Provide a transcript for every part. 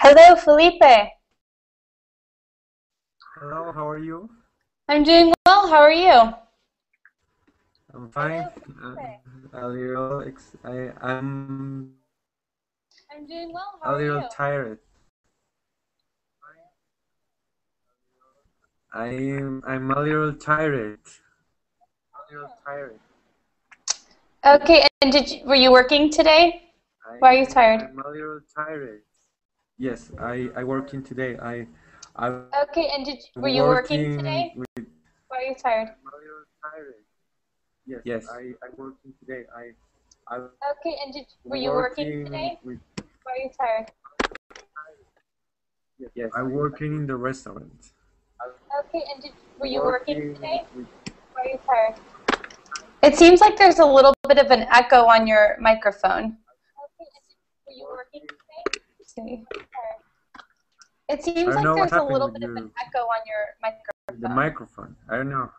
Hello, Felipe. Hello, how are you? I'm doing well. How are you? I'm fine. A little I'm doing well. a little tired. I'm a little tired. Okay, and were you working today? Why are you tired? I'm a little tired. Yes, I working today. I Okay, and were you working today? Why are you tired? I'm a little tired. Yes, I working today. Okay, and were you working today? Why are you tired? Yes, I'm working in the restaurant. Okay, and were you working today? Why are you tired? It seems like there's a little bit of an echo on your microphone. Okay, and were you working today? It seems like there's a little bit of an echo on your microphone. The microphone. I don't know.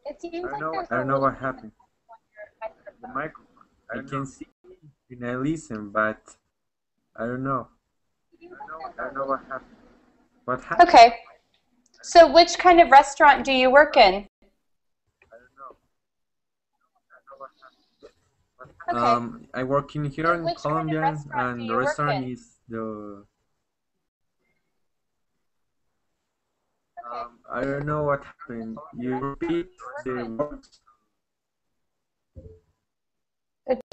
It seems I don't know what happened. The microphone. I can see and I listen, but I don't know. I don't know what happened. What happened? Okay. So which kind of restaurant do you work in? I don't know. I don't know what happened. Okay. I work in here in Colombia, and the restaurant is the. I don't know what happened. You repeat the words.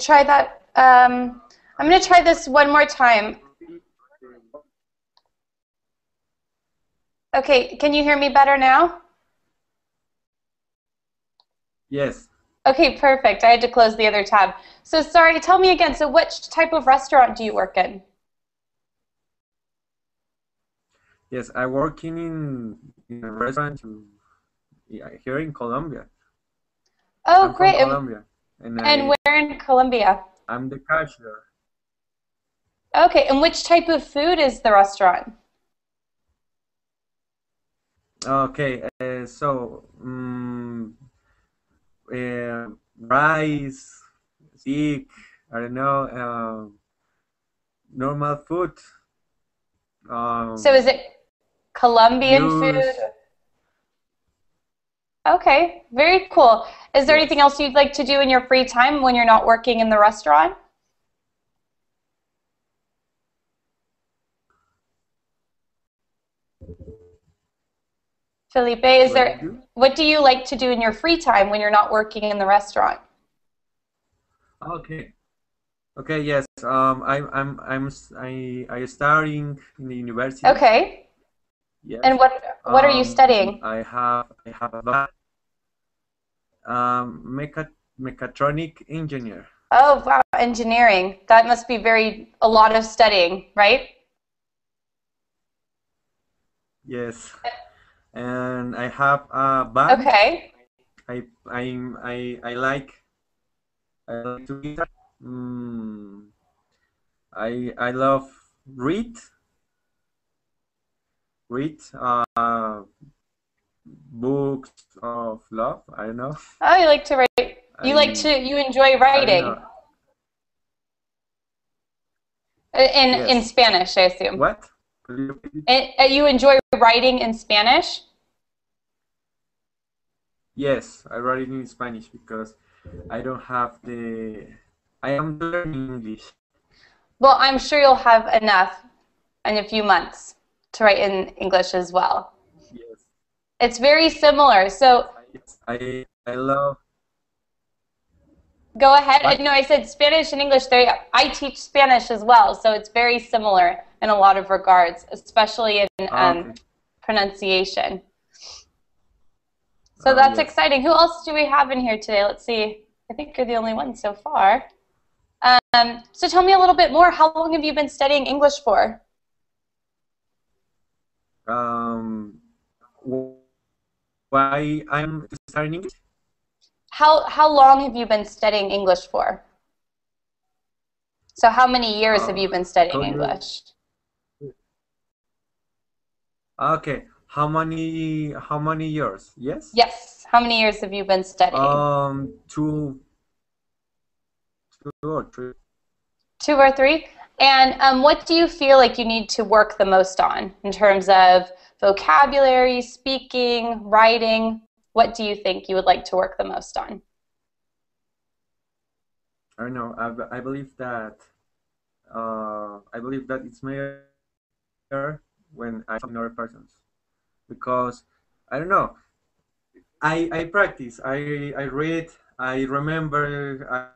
Try that. I'm going to try this one more time. Okay, can you hear me better now? Yes. Okay, perfect. I had to close the other tab. So sorry, tell me again. So which type of restaurant do you work in? Yes, I working in a restaurant here in Colombia. Oh, I'm great. from Colombia. And where in Colombia? I'm the cashier. Okay, and which type of food is the restaurant? Okay, rice, steak, I don't know, normal food. So is it Colombian food? Okay, very cool. Is there anything else you'd like to do in your free time when you're not working in the restaurant? Felipe, what do you like to do in your free time when you're not working in the restaurant? Okay. Okay, yes. I studying in the university. Okay. Yes. And what are you studying? I have a mechatronic engineer. Oh, wow, engineering. That must be a lot of studying, right? Yes. And I have a band. Okay. I like to guitar. I love read. read books of love. I don't know. Oh, you like to write. You enjoy writing. In Spanish, I assume. What? You enjoy writing in Spanish? Yes, I write in Spanish because I don't have I am learning English. Well, I'm sure you'll have enough in a few months to write in English as well. Yes. It's very similar. So I love. Go ahead. No, I said Spanish and English. I teach Spanish as well, so it's very similar in a lot of regards, especially in pronunciation. So that's exciting. Who else do we have in here today? Let's see. I think you're the only one so far. So tell me a little bit more. How long have you been studying English for? Why I'm studying English? How long have you been studying English for? So how many years have you been studying English? Okay. How many years? Yes? Yes. How many years have you been studying? 2 or 3. 2 or 3? And what do you feel like you need to work the most on in terms of vocabulary, speaking, writing? What do you think you would like to work the most on? I don't know. I believe that it's better when I talk to other persons, because I don't know. I practice. I read. I remember.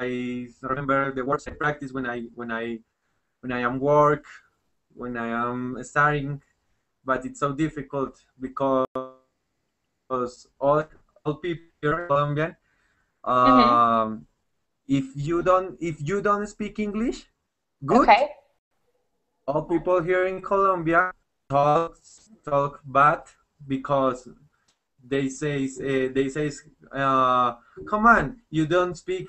I remember the words I practice when I am work, when I am studying, but it's so difficult because all people here in Colombia, if you don't speak English, good. Okay. All people here in Colombia talk bad because they say come on, you don't speak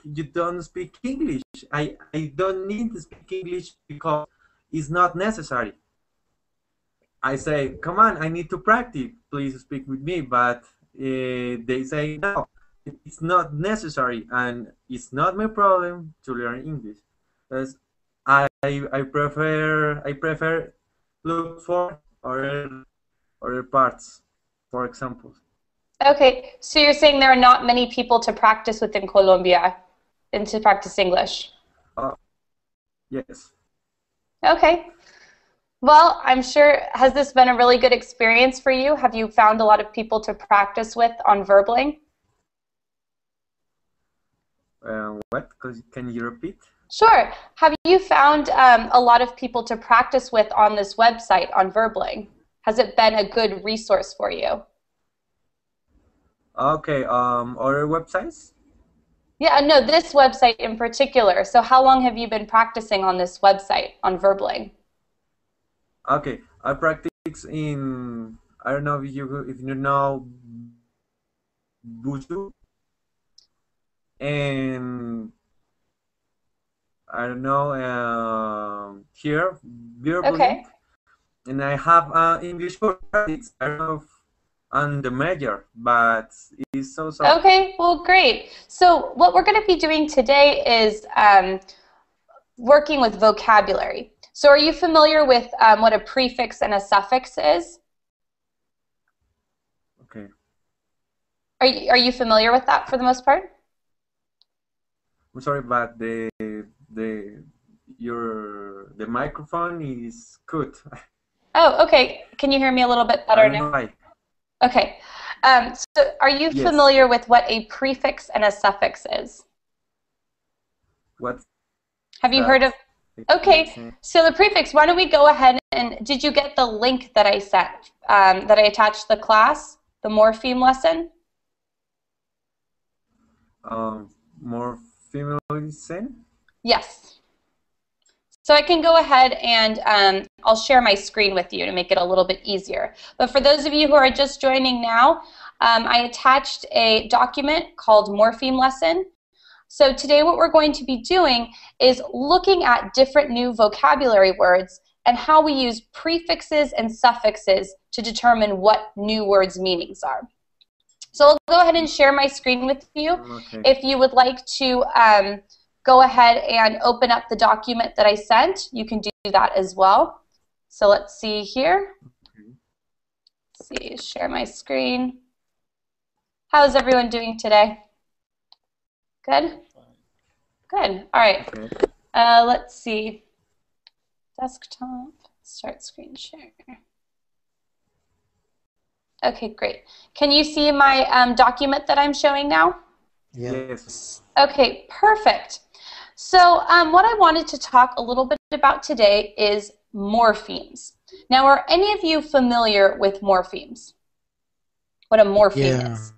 English. I don't need to speak English because it's not necessary. I say, come on, I need to practice. Please speak with me. But they say, no, it's not necessary, and it's not my problem to learn English. Because I prefer look for other parts, for example. Okay, so you're saying there are not many people to practice with in Colombia and to practice English? Yes. Okay. Well, I'm sure, has this been a really good experience for you? Have you found a lot of people to practice with on Verbling? What? Can you repeat? Sure. Have you found a lot of people to practice with on this website on Verbling? Has it been a good resource for you? Okay. Other websites? Yeah, no, this website in particular. So how long have you been practicing on this website on Verbling? Okay, I practice in, I don't know if you know Buju, and I don't know here Verbling. Okay. And I have English for practice. I don't know on the major, but it's so. Okay, well, great. So what we're going to be doing today is working with vocabulary. So are you familiar with what a prefix and a suffix is? Okay. Are you familiar with that for the most part? I'm sorry, but the microphone is good. Oh, okay. Can you hear me a little bit better now? Why. Okay. So are you familiar with what a prefix and a suffix is? What? Have you heard of? Okay. So the prefix, why don't we go ahead and, did you get the link that I sent, that I attached to the class, the morpheme lesson? Morpheme? Yes. So I can go ahead and I'll share my screen with you to make it a little bit easier. But for those of you who are just joining now, I attached a document called Morpheme Lesson. So today what we're going to be doing is looking at different new vocabulary words and how we use prefixes and suffixes to determine what new words' meanings are. So I'll go ahead and share my screen with you. Okay. If you would like to go ahead and open up the document that I sent, you can do that as well. So let's see here. Let's see, share my screen. How is everyone doing today? Good? Good. All right. Okay. Let's see. Desktop, start screen share. Okay, great. Can you see my document that I'm showing now? Yes. Okay, perfect. So what I wanted to talk a little bit about today is morphemes. Now, are any of you familiar with morphemes? What a morpheme is?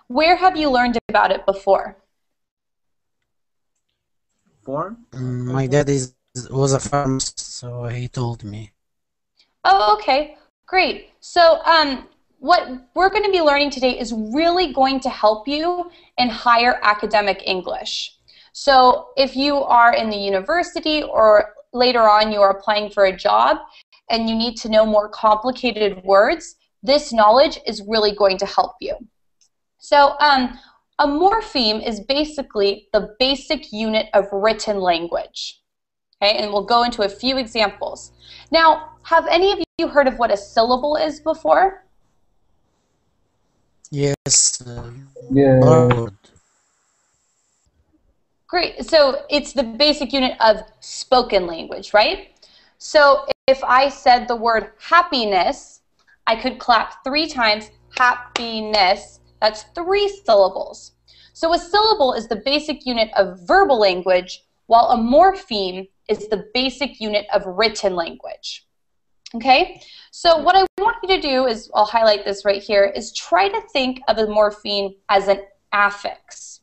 Where have you learned about it before? Form? My dad was a pharmacist, so he told me. Oh, okay. Great. So what we're going to be learning today is really going to help you in higher academic English. So if you are in the university or later on you are applying for a job and you need to know more complicated words, this knowledge is really going to help you. So a morpheme is basically the basic unit of written language. Okay, and we'll go into a few examples. Now, have any of you heard of what a syllable is before? Yes. Yeah. Great. So it's the basic unit of spoken language, right? So if I said the word happiness, I could clap 3 times, happiness. That's 3 syllables. So a syllable is the basic unit of verbal language, while a morpheme is the basic unit of written language. Okay? So what I want you to do is, I'll highlight this right here, is try to think of a morpheme as an affix.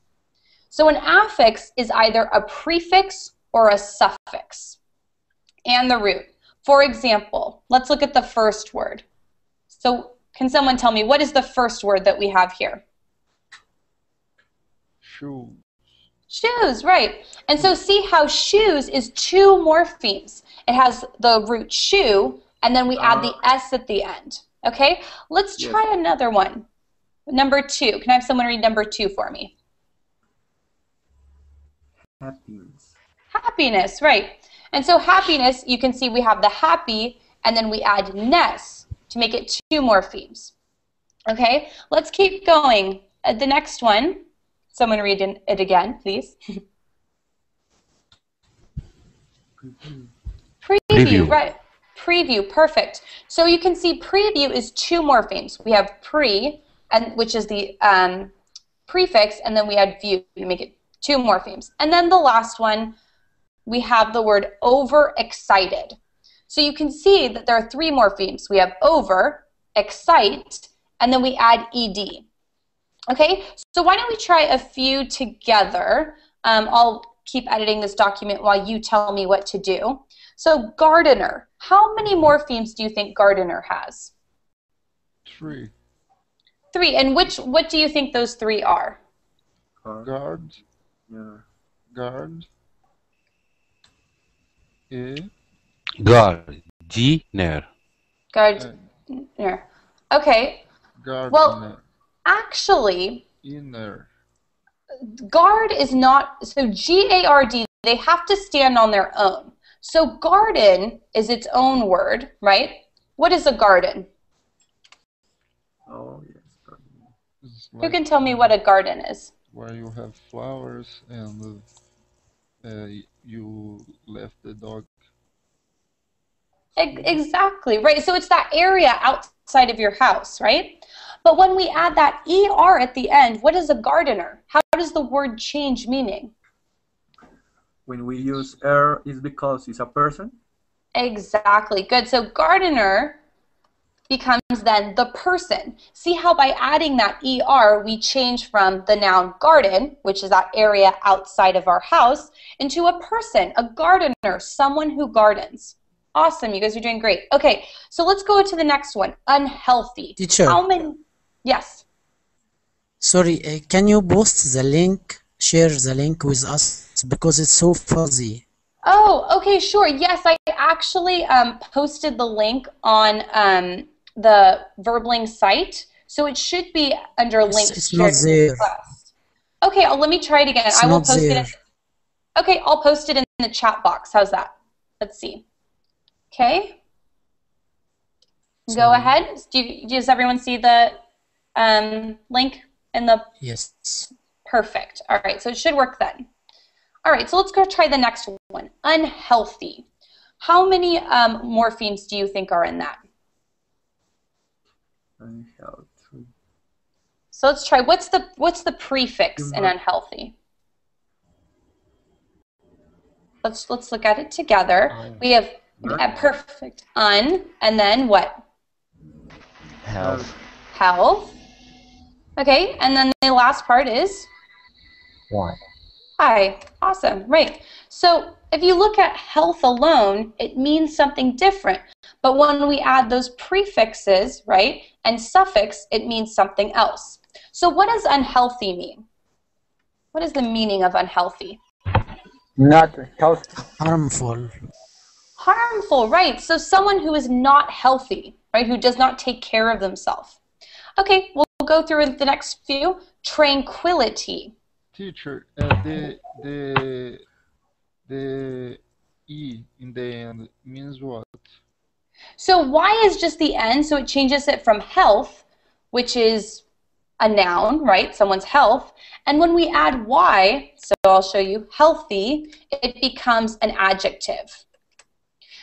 So an affix is either a prefix or a suffix, and the root. For example, let's look at the first word. So can someone tell me, what is the first word that we have here? Shoes. Shoes, right. And so see how shoes is 2 morphemes. It has the root shoe, and then we add the S at the end. Okay? Let's try another one. Number 2. Can I have someone read number 2 for me? Happiness. Happiness, right. And so happiness, you can see we have the happy, and then we add ness to make it 2 morphemes. Okay? Let's keep going. The next one. Someone read it again, please. Preview, right. Preview, perfect. So you can see preview is 2 morphemes. We have pre, which is the prefix, and then we add view to make it 2 morphemes. And then the last one, we have the word overexcited. So you can see that there are 3 morphemes. We have over, excite, and then we add ed. Okay, so why don't we try a few together? I'll keep editing this document while you tell me what to do. So gardener, how many morphemes do you think gardener has? 3. 3, and what do you think those 3 are? Guard. Yeah. Guard. Gardener. Gardener. Okay. Guard. Well, actually, inner. Guard is not, so G-A-R-D, they have to stand on their own. So garden is its own word, right? What is a garden? Oh, yes. Garden. Who can tell me what a garden is? Where you have flowers and you left the dog. Exactly, right. So it's that area outside of your house, right? But when we add that ER at the end, what is a gardener? How does the word change meaning? When we use er, it's because it's a person? Exactly, good. So gardener becomes then the person. See how by adding that ER, we change from the noun garden, which is that area outside of our house, into a person, a gardener, someone who gardens. Awesome, you guys are doing great. Okay, so let's go to the next one, unhealthy. Teacher. How many? Yes. Sorry, can you post the link, share the link with us, because it's so fuzzy. Oh, okay, sure. Yes, I actually posted the link on the Verbling site, so it should be under links It's shared not in this there. class. Okay, let me try it again. It's I will not post there. it. Okay, I'll post it in the chat box. How's that? Let's see. Okay. Go Sorry. ahead. Does everyone see the link in the? Yes. Perfect. All right, so it should work then. All right, so let's go try the next one. Unhealthy. How many morphemes do you think are in that? Unhealthy. So let's try. What's the prefix in unhealthy? Let's look at it together. We have perfect un, and then what? Health. Health. Okay, and then the last part is Why? hi. Awesome. Right. So if you look at health alone, it means something different. But when we add those prefixes, right, and suffix, it means something else. So what does unhealthy mean? What is the meaning of unhealthy? Not healthy. Harmful. Harmful, right. So someone who is not healthy, right, who does not take care of themselves. Okay, we'll go through the next few. Tranquility. Teacher, the E in the end means what? So Y is just the end, so it changes it from health, which is a noun, right, someone's health, and when we add Y, so I'll show you, healthy, it becomes an adjective.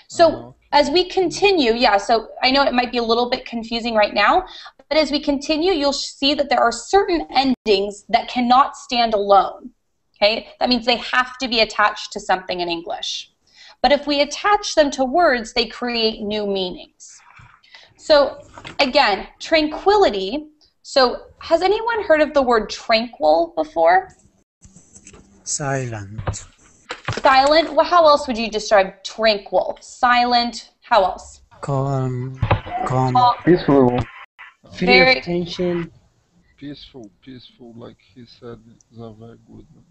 So as we continue, yeah, so I know it might be a little bit confusing right now, but as we continue, you'll see that there are certain endings that cannot stand alone, okay? That means they have to be attached to something in English. But if we attach them to words, they create new meanings. So again, tranquility. So has anyone heard of the word tranquil before? Silent. Silent. Well, how else would you describe tranquil? Silent. How else? Calm. Peaceful. Free Very- of tension. Peaceful, like he said, is a very good one.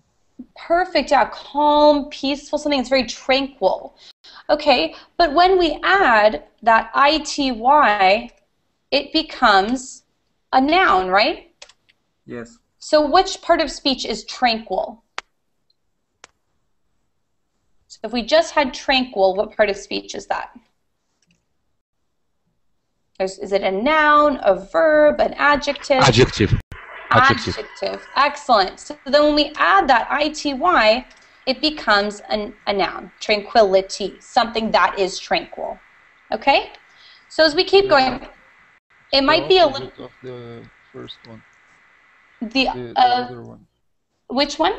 Perfect. Yeah. Calm, peaceful. Something that's very tranquil. Okay. But when we add that ity, it becomes a noun, right? Yes. So which part of speech is tranquil? So if we just had tranquil, what part of speech is that? Is it a noun, a verb, an adjective? Adjective. Adjective. Excellent. So then when we add that ity, it becomes a noun. Tranquility. Something that is tranquil. Okay? So as we keep going, it might be a little... Opposite of the first one. The other one. which one?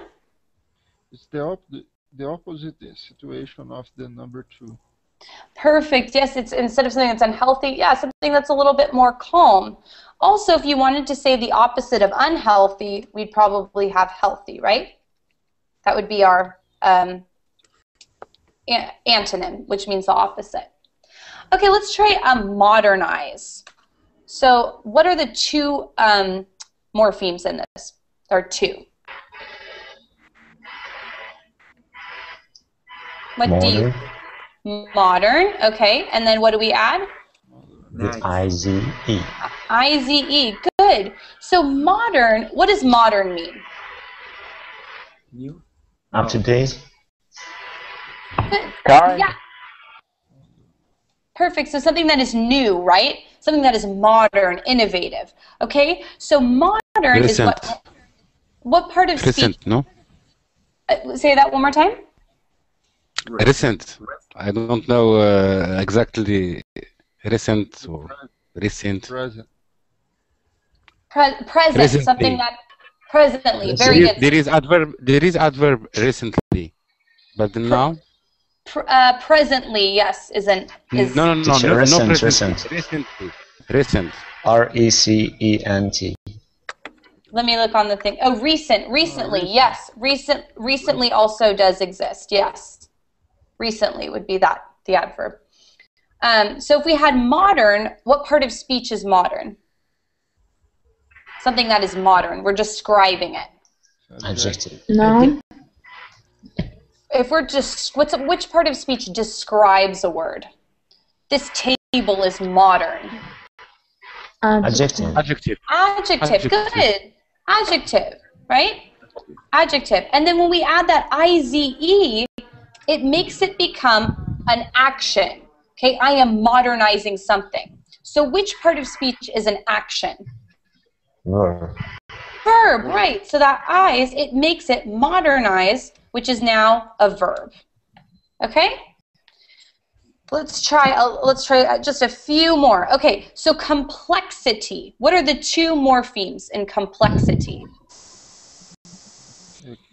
It's the opposite situation of the number 2. Perfect. Yes, it's instead of something that's unhealthy, yeah, something that's a little bit more calm. Also, if you wanted to say the opposite of unhealthy, we'd probably have healthy, right? That would be our antonym, which means the opposite. Okay, let's try modernize. So what are the two morphemes in this? There are two. What do you... Modern, okay, and then what do we add? With I-Z-E. I-Z-E, good. So modern, what does modern mean? New. Up to date. Good. Current. Yeah. Perfect, so something that is new, right? Something that is modern, innovative, okay? So modern is what part of speech? Recent, no? Say that one more time. Recent. I don't know exactly recent or recent. Present. Present, Presently. something that presently, very good. There is adverb recently, but now Presently, yes, is no Recent. recent. R-E-C-E-N-T. Let me look on the thing. Oh, recently, yes. Recently also does exist, yes. Recently would be that, the adverb. So if we had modern, what part of speech is modern? Something that is modern. We're describing it. Adjective. No. if we're just, which part of speech describes a word? This table is modern. Adjective. Adjective. Adjective. Good. Adjective, right? Adjective. And then when we add that IZE, it makes it become an action. Okay, I am modernizing something. So which part of speech is an action? Verb. Verb, right. So that eyes, it makes it modernize, which is now a verb. Okay? Let's try just a few more. Okay, so complexity. What are the two morphemes in complexity?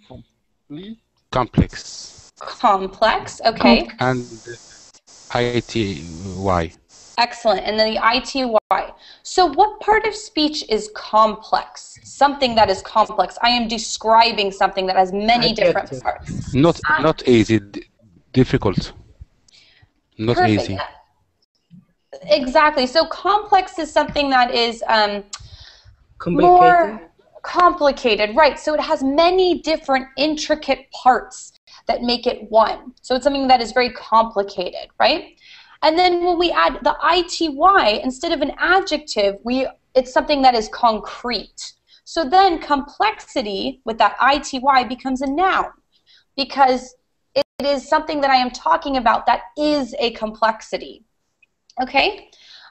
Complete. Complex. Complex, okay. And ITY. Excellent. And then the ITY. So what part of speech is complex? Something that is complex. I am describing something that has many different parts. Not easy, difficult. Not Perfect. easy. Exactly. So complex is something that is Complicated. more complicated, right? So it has many different intricate parts that make it one. So it's something that is very complicated, right? And then when we add the ITY, instead of an adjective, it's something that is concrete. So then complexity with that ITY becomes a noun because it is something that I am talking about that is a complexity. Okay?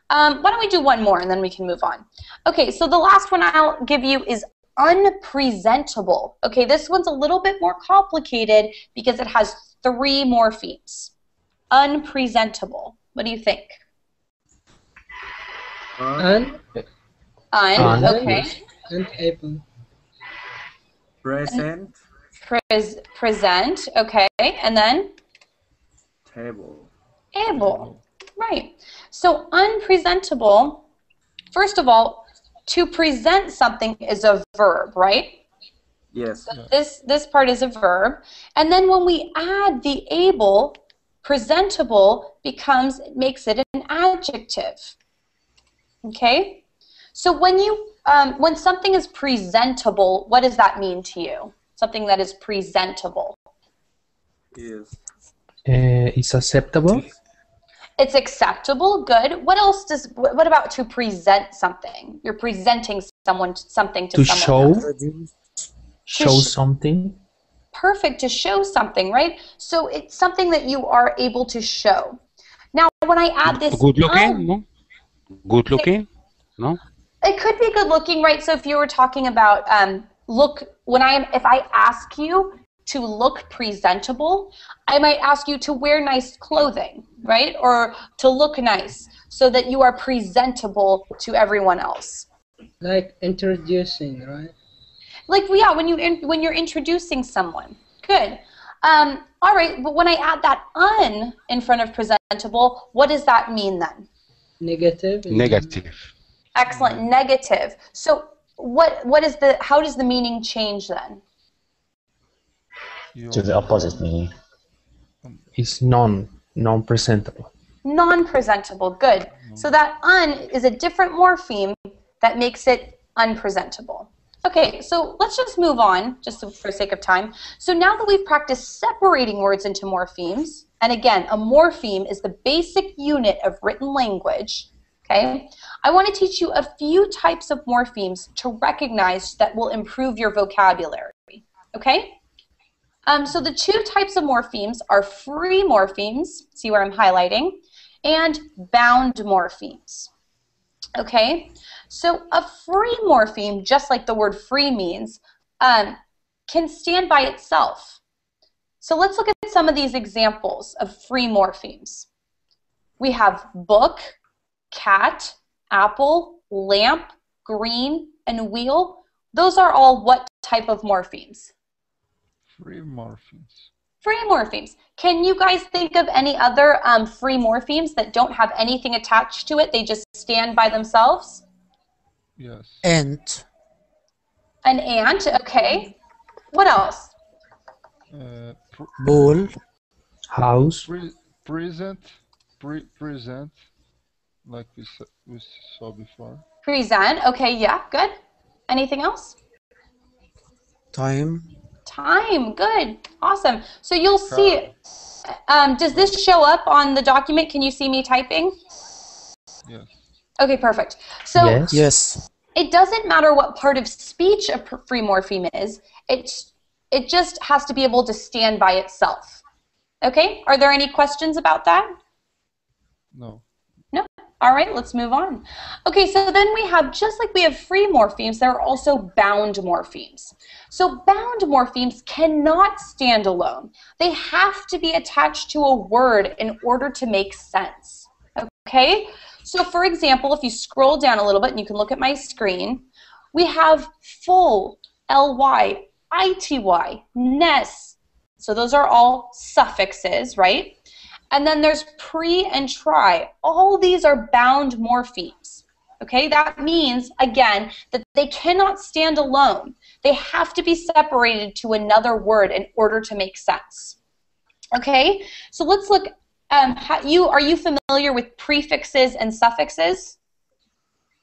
Why don't we do one more and then we can move on. Okay, so the last one I'll give you is unpresentable. Okay, this one's a little bit more complicated because it has 3 morphemes. Unpresentable. What do you think? Okay. Unable. Present. Present, okay. And then? Table. Able. Right. So unpresentable, first of all, to present something is a verb, right? Yes. So this part is a verb. And then when we add the able, presentable makes it an adjective. Okay? So when something is presentable, what does that mean to you? Something that is presentable. Yes. It's acceptable. It's acceptable, good. What about to present something? You're presenting something to someone else. Show something. Perfect, to show something, right? So it's something that you are able to show. Now, when I add this... Good looking, no? Good looking, no? It could be good looking, right? So if you were talking about if I ask you to look presentable, I might ask you to wear nice clothing, right? Or to look nice so that you are presentable to everyone else. Like introducing, right? Like, yeah, when you're introducing someone. Good. All right, but when I add that un in front of presentable, what does that mean then? Negative. Negative. Excellent, negative. So how does the meaning change then? To the opposite meaning. It's non-presentable. Non-presentable, good. So that un is a different morpheme that makes it unpresentable. Okay, so let's just move on, just for sake of time. So now that we've practiced separating words into morphemes, and again, a morpheme is the basic unit of written language, okay? I want to teach you a few types of morphemes to recognize that will improve your vocabulary, okay? So the 2 types of morphemes are free morphemes, see where I'm highlighting, and bound morphemes. Okay, so a free morpheme, just like the word free means, can stand by itself. So let's look at some of these examples of free morphemes. We have book, cat, apple, lamp, green, and wheel. Those are all what type of morphemes? Free morphemes. Free morphemes. Can you guys think of any other free morphemes that don't have anything attached to it? They just stand by themselves? Yes. Ant. An ant, okay. What else? Ball. House. Present. Present. Like we saw before. Present, okay, yeah, good. Anything else? Time. Time. Good. Awesome. So you'll see, does this show up on the document? Can you see me typing? Yes. Okay, perfect. So Yes. Yes. it doesn't matter what part of speech a free morpheme is. It just has to be able to stand by itself. Okay? Are there any questions about that? No. No? All right, let's move on. Okay, so then we have, just like we have free morphemes, there are also bound morphemes. So bound morphemes cannot stand alone. They have to be attached to a word in order to make sense. Okay? So for example, if you scroll down a little bit and you can look at my screen, we have full, ly, ity, ness. So those are all suffixes, right? And then there's pre and tri. All these are bound morphemes. Okay, that means, again, that they cannot stand alone. They have to be separated to another word in order to make sense. Okay, so let's look. Are you familiar with prefixes and suffixes?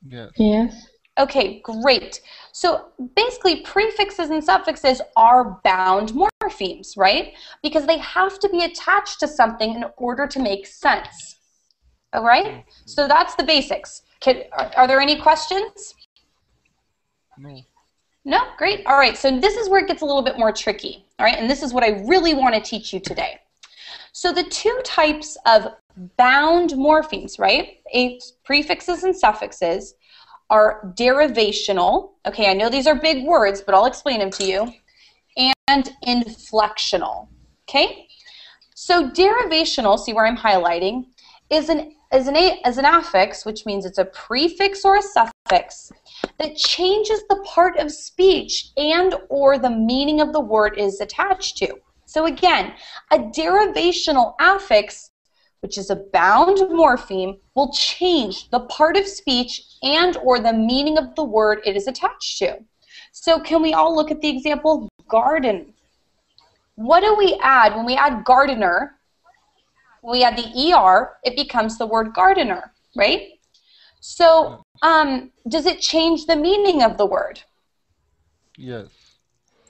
Yes. Yes. Okay, great. So basically, prefixes and suffixes are bound morphemes, right? Because they have to be attached to something in order to make sense. All right? So that's the basics. Are there any questions? No. No? Great. All right, so this is where it gets a little bit more tricky. All right, and this is what I really want to teach you today. So the two types of bound morphemes, right? Prefixes and suffixes are derivational. Okay, I know these are big words, but I'll explain them to you. And inflectional. Okay? So derivational, see where I'm highlighting, is an affix, which means it's a prefix or a suffix that changes the part of speech and or the meaning of the word is attached to. So again, a derivational affix, which is a bound morpheme, will change the part of speech and or the meaning of the word it is attached to. So can we all look at the example? Garden. What do we add when we add gardener? When we add the ER, it becomes the word gardener, right? So does it change the meaning of the word? Yes.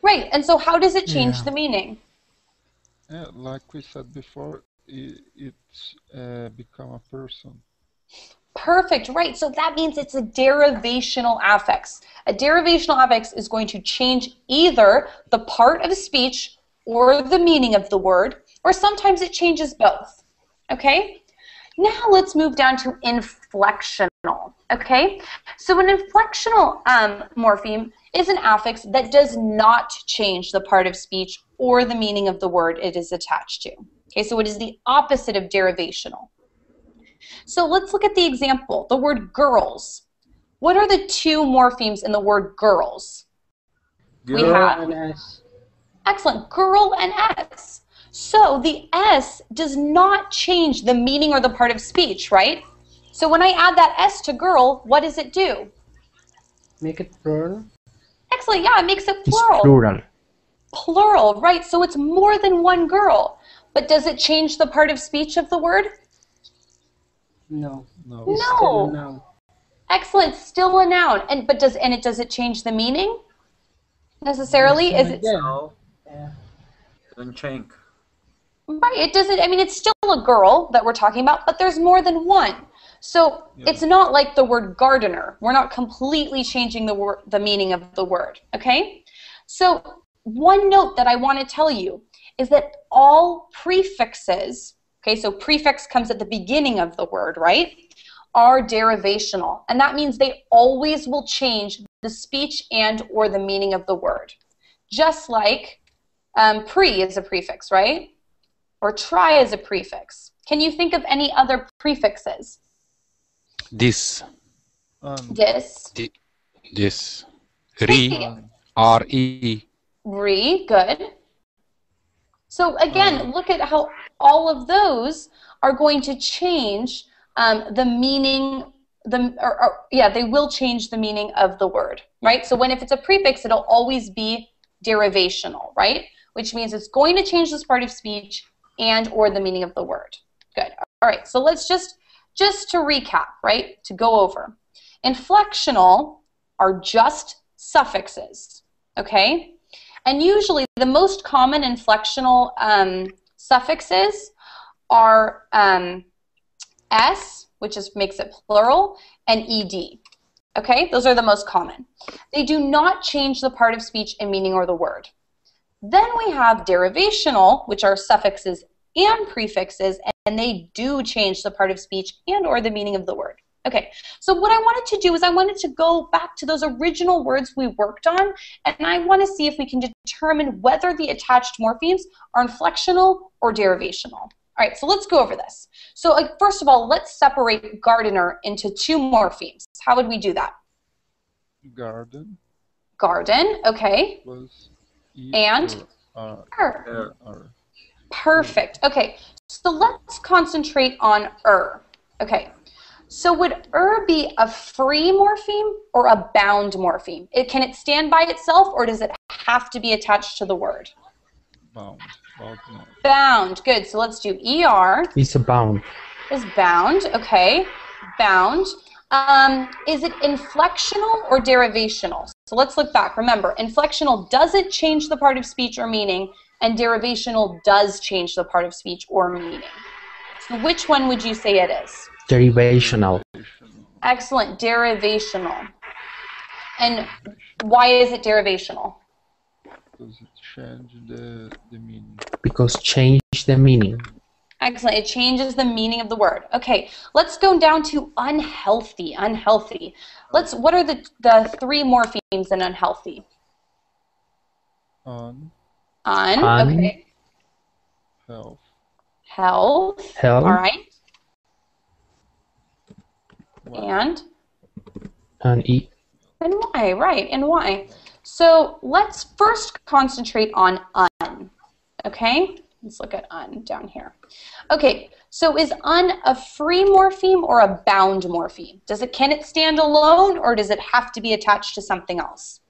Right, and so how does it change the meaning? Yeah, like we said before, it's become a person. Perfect, right. So that means it's a derivational affix. A derivational affix is going to change either the part of speech or the meaning of the word, or sometimes it changes both. Okay? Now let's move down to inflectional. Okay? So an inflectional morpheme is an affix that does not change the part of speech or the meaning of the word it is attached to. Okay, so it is the opposite of derivational. So let's look at the example, the word girls. What are the two morphemes in the word girls? Girl. We have, And S. excellent, girl and S. So the S does not change the meaning or the part of speech, right? So when I add that S to girl, what does it do? Make it plural. Excellent, yeah, it makes it It's plural. plural. Plural, right, so it's more than one girl. But does it change the part of speech of the word? No. No. It's No. still a noun. Excellent, still a noun. And does it change the meaning necessarily? Yes, Is it yeah. No, Yeah. don't change. right? It doesn't. I mean, it's still a girl that we're talking about, but there's more than one. So it's not like the word gardener. We're not completely changing the meaning of the word. Okay. So one note that I want to tell you is that all prefixes, okay, so prefix comes at the beginning of the word, right, are derivational. And that means they always will change the speech and or the meaning of the word. Just like pre is a prefix, right? Or tri is a prefix. Can you think of any other prefixes? This, Dis. this, re, re. Re, good. So again, look at how all of those are going to change the meaning, they will change the meaning of the word, right? So if it's a prefix, it'll always be derivational, right? Which means it's going to change this part of speech and or the meaning of the word. Good. All right, so let's just to recap, right, to go over. Inflectional are just suffixes, okay? And usually the most common inflectional suffixes are S, which makes it plural, and ED. Okay, those are the most common. They do not change the part of speech and meaning or the word. Then we have derivational, which are suffixes and prefixes, and they do change the part of speech and or the meaning of the word. Okay, so what I wanted to do is I wanted to go back to those original words we worked on, and I want to see if we can determine whether the attached morphemes are inflectional or derivational. All right, so let's go over this. So first of all, let's separate gardener into two morphemes. How would we do that? Garden. Garden, okay. Plus And er. Perfect. Okay, so let's concentrate on Okay, so would be a free morpheme or a bound morpheme? Can it stand by itself, or does it have to be attached to the word? Bound. Bound. Good. So let's do ER. It's a bound. Is bound. Okay. Bound. Is it inflectional or derivational? So let's look back. Remember, inflectional doesn't change the part of speech or meaning, and derivational does change the part of speech or meaning. So which one would you say it is? Derivational. Excellent. Derivational. And why is it derivational? Because it changed the meaning. Because change the meaning. Excellent. It changes the meaning of the word. Okay, let's go down to unhealthy. Unhealthy. What are the three morphemes in unhealthy? Un. Okay. Health. Health. Health. All right. Y. And E. And why? Right. And why? So let's first concentrate on un. Okay. Let's look at un down here. Okay, so is un a free morpheme or a bound morpheme? Can it stand alone, or does it have to be attached to something else?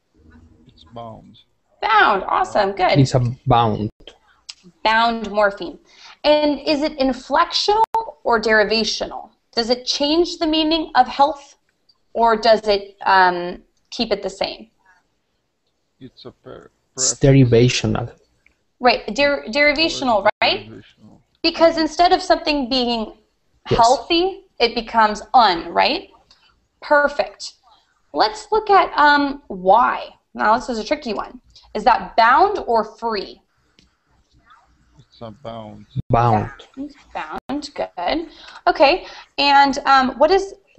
It's bound. Bound, awesome, good. It's a bound. Bound morpheme. And is it inflectional or derivational? Does it change the meaning of health, or does it keep it the same? It's a It's derivational. Right, derivational, right? Derivational. Because instead of something being healthy, it becomes un, right? Perfect. Let's look at y. Now this is a tricky one. Is that bound or free? It's a bound. Bound. Bound, good. Okay, and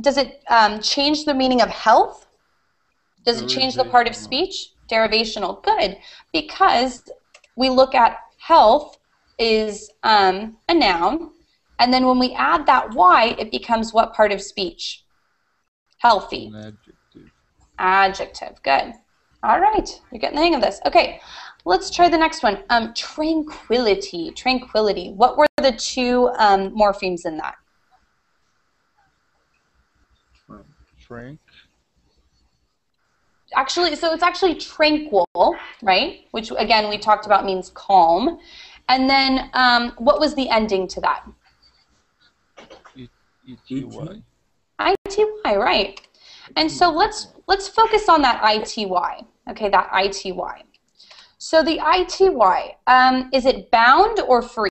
does it change the meaning of health? Does it change the part of speech? Derivational, good. Because we look at health is a noun, and then when we add that y, it becomes what part of speech? Healthy. An adjective. Adjective, good. All right, you're getting the hang of this. Okay, let's try the next one. Tranquility. Tranquility. What were the two morphemes in that? Trank. Actually, so it's actually tranquil, right? Which, again, we talked about means calm. And then what was the ending to that? E-T-Y. I-T-Y, right. And so let's focus on that I-T-Y. Okay, that I-T-Y. So the I-T-Y, is it bound or free?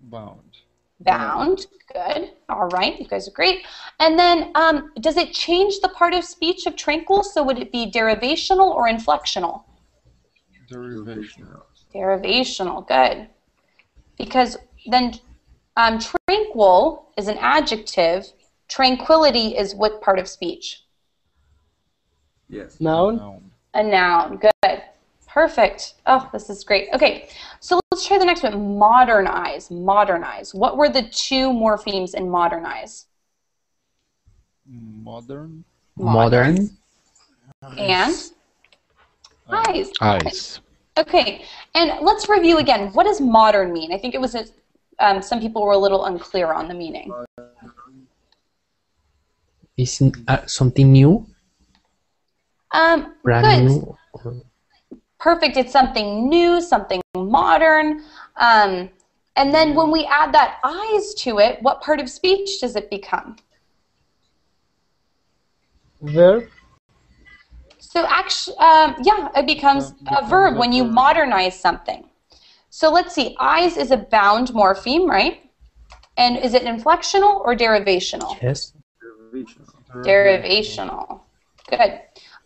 Bound. Bound, good. All right, you guys are great. And then does it change the part of speech of tranquil? So would it be derivational or inflectional? Derivational. Derivational, good. Because then tranquil is an adjective. Tranquility is what part of speech? Yes. Noun. A noun, good. Perfect. Oh, this is great. Okay, so let's try the next one. Modernize. Modernize. What were the two morphemes in modernize? Modern. Modern. And? Eyes. Eyes. Okay, and let's review again. What does modern mean? I think it was some people were a little unclear on the meaning. Isn't something new? Brand Brand good. new. Perfect. It's something new, something modern. And then when we add that eyes to it, what part of speech does it become? Verb. So actually, yeah, it becomes a verb when you modernize something. So let's see, eyes is a bound morpheme, right? And is it inflectional or derivational? Yes. Derivational. Good.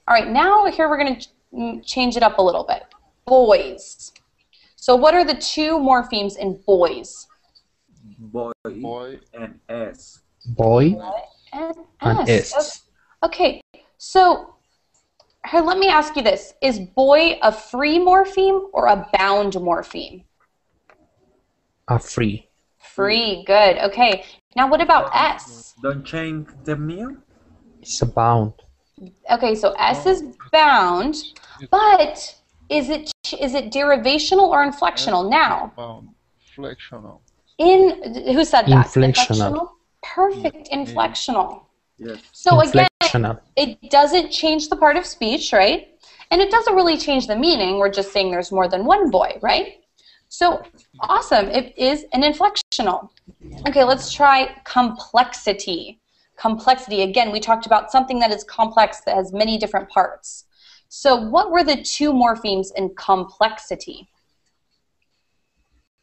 All right, now here we're going to change it up a little bit. Boys. So what are the two morphemes in boys? Boy and S. Boy And and S. S. Okay, so here, let me ask you this. Is boy a free morpheme or a bound morpheme? A free. Free, good. Okay, now what about S? Don't change the meal? It's a bound. Okay, so S is bound, but is it derivational or inflectional now? Bound. Flexional. Who said that? Inflectional. Perfect, inflectional. Yes. So again, Inflectional. it doesn't change the part of speech, right? And it doesn't really change the meaning. We're just saying there's more than one boy, right? So awesome, it is an inflectional. Okay, let's try complexity. Complexity, again, we talked about something that is complex that has many different parts. So what were the two morphemes in complexity?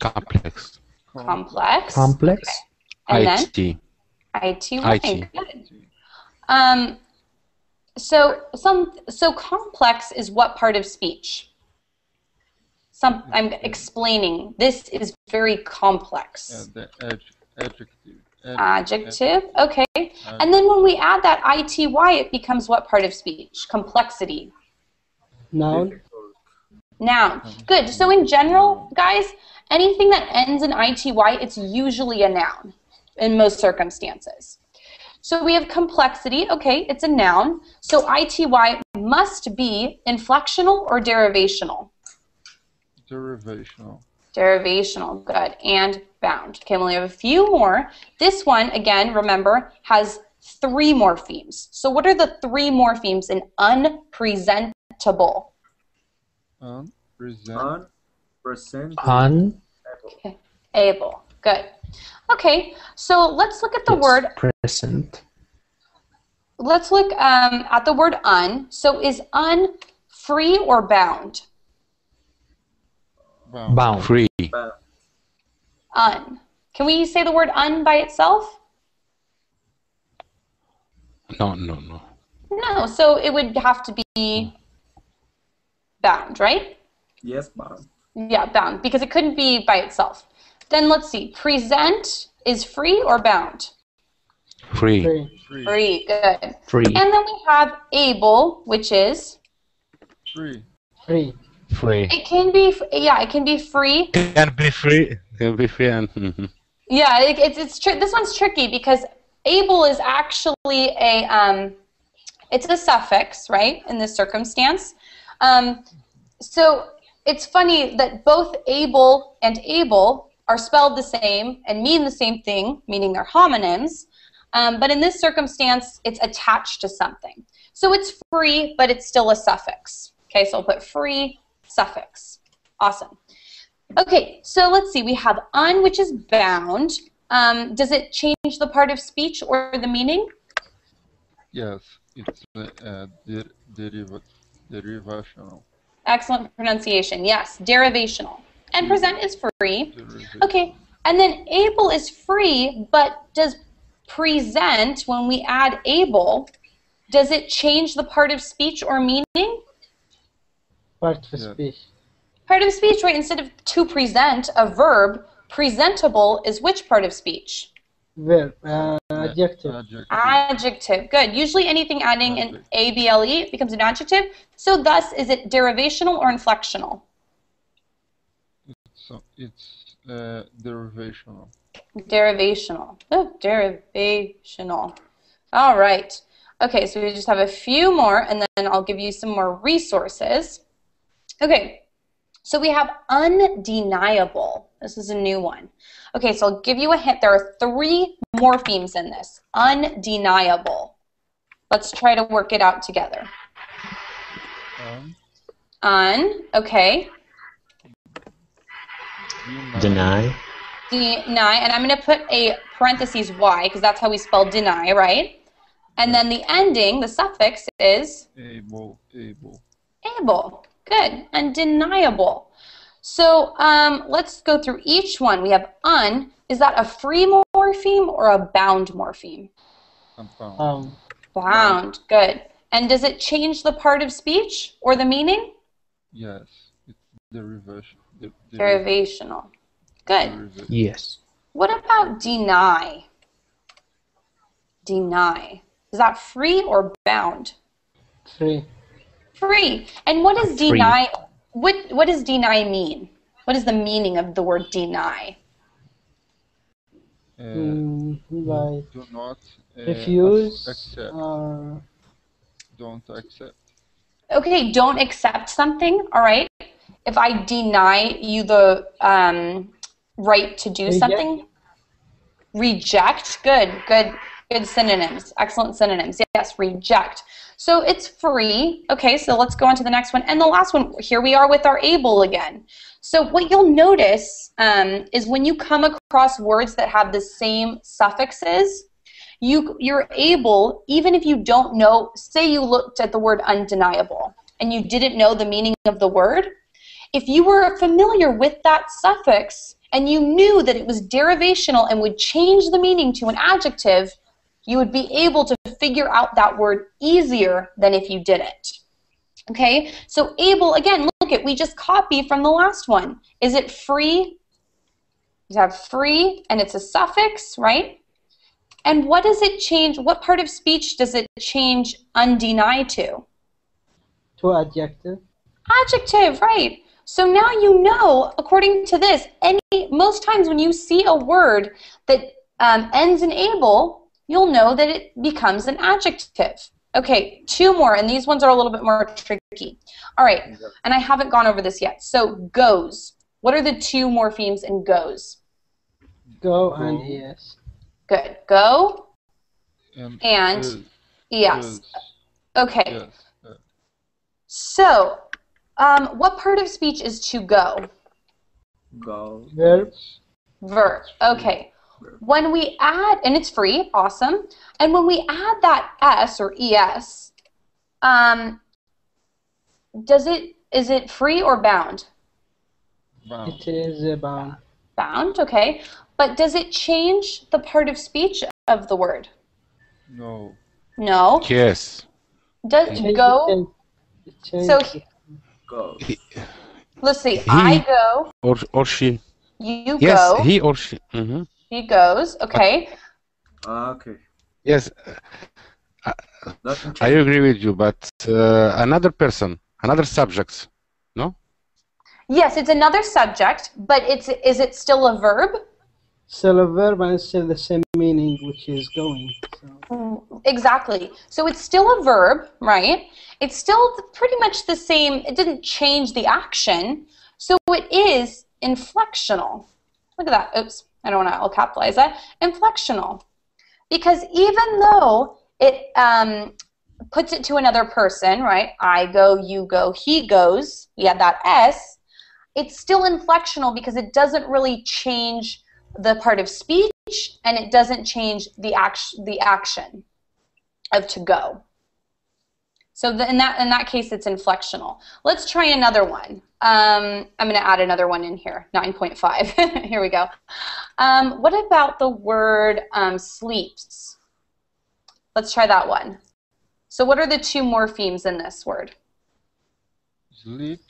Complex. Complex. Complex. Okay. And IT. then IT. IT. Good. So complex is what part of speech? I'm explaining. This is very complex. The adjective. Adjective. Okay. And then when we add that ity, it becomes what part of speech? Complexity. Noun. Noun. Good. So in general, guys, anything that ends in ity, it's usually a noun in most circumstances. So we have complexity. Okay, it's a noun. So ity must be inflectional or derivational? Derivational. Derivational. Good. And bound. Okay, we only have a few more. This one, again, remember, has three morphemes. So what are the three morphemes in unpresentable? Unpresentable. Okay. Able. Good. Okay, so let's look at the word present. Let's look at the word un. So is un free or bound? Bound. Free. Un. Can we say the word un by itself? No. No, so it would have to be bound, right? Yes, bound. Yeah, bound, because it couldn't be by itself. Then let's see, present is free or bound? Free. Free, good. Free. And then we have able, which is? Free. It can be, it can be free. Can be free. Can be free and Yeah, this one's tricky because able is actually it's a suffix, right, in this circumstance. So it's funny that both able and able are spelled the same and mean the same thing, meaning they're homonyms. But in this circumstance, it's attached to something. So it's free, but it's still a suffix. Okay, so I'll put free, suffix. Awesome. Okay, so let's see. We have un, which is bound. Does it change the part of speech or the meaning? Yes, it's derivational. Excellent pronunciation. Yes, derivational. And present is free. Okay, and then able is free, but does present, when we add able, does it change the part of speech or meaning? Part of speech. Part of speech, right? Instead of to present, a verb, presentable is which part of speech? Verb. Adjective. Adjective. Good. Usually anything adding an able, it becomes an adjective. So thus, is it derivational or inflectional? It's derivational. Derivational. Oh, derivational. All right. Okay, so we just have a few more, and then I'll give you some more resources. Okay, so we have undeniable. This is a new one. Okay, so I'll give you a hint. There are three morphemes in this. Undeniable. Let's try to work it out together. Okay. Deny. Deny, and I'm going to put a parentheses y, because that's how we spell deny, right? And then the ending, the suffix, is? Able. Able. Good. Undeniable. So let's go through each one. We have un. Is that a free morpheme or a bound morpheme? Bound. Good. And does it change the part of speech or the meaning? Yes. It's derivation. Derivational. Good. Yes. What about deny? Deny. Is that free or bound? Free. Free. And what does deny? What does deny mean? What is the meaning of the word deny? Like Do not refuse accept. or Don't accept. Okay, don't accept something. All right. If I deny you the right to do something, reject. Good synonyms. Excellent synonyms. Yes, reject. So it's free. Okay, so let's go on to the next one. And the last one, here we are with our able again. So what you'll notice is when you come across words that have the same suffixes, you're able, even if you don't know, say you looked at the word undeniable and you didn't know the meaning of the word, if you were familiar with that suffix and you knew that it was derivational and would change the meaning to an adjective, you would be able to figure out that word easier than if you didn't. Okay, so able, again, look at, we just copy from the last one. Is it free? You have free, and it's a suffix, right? And what does it change? What part of speech does it change undeny to? to adjective. Adjective, right. So now you know, according to this, most times when you see a word that ends in able, you'll know that it becomes an adjective. Okay, two more, and these ones are a little bit more tricky. All right, and I haven't gone over this yet. So goes. What are the two morphemes in goes? Go and es. Good. Go and is. es. Okay. Yes. So, what part of speech is to go? Go. Verb. Verb. Okay. When we add, and it's free, awesome. And when we add that s or es, is it free or bound? Bound. It is bound. Bound, okay. But does it change the part of speech of the word? No. No. Yes. Does go? So Go. let's see. I go. Or she. You Yes, go. he or she. Mm-hmm. He goes. Okay. Okay. Yes, Doesn't I change. agree with you, but another person, another subject, no? Yes, it's another subject, but is it still a verb? Still a verb and still the same meaning, which is going. So. Exactly. So it's still a verb, right? It's still pretty much the same. It didn't change the action. So it is inflectional. Look at that. Oops. I don't want to, I'll capitalize that. Inflectional. Because even though it puts it to another person, right? I go, you go, he goes. We had that S. It's still inflectional because it doesn't really change the part of speech, and it doesn't change the action of to go. So in that case, it's inflectional. Let's try another one. I'm going to add another one in here, 9.5. Here we go. What about the word sleeps? Let's try that one. So what are the two morphemes in this word? Sleep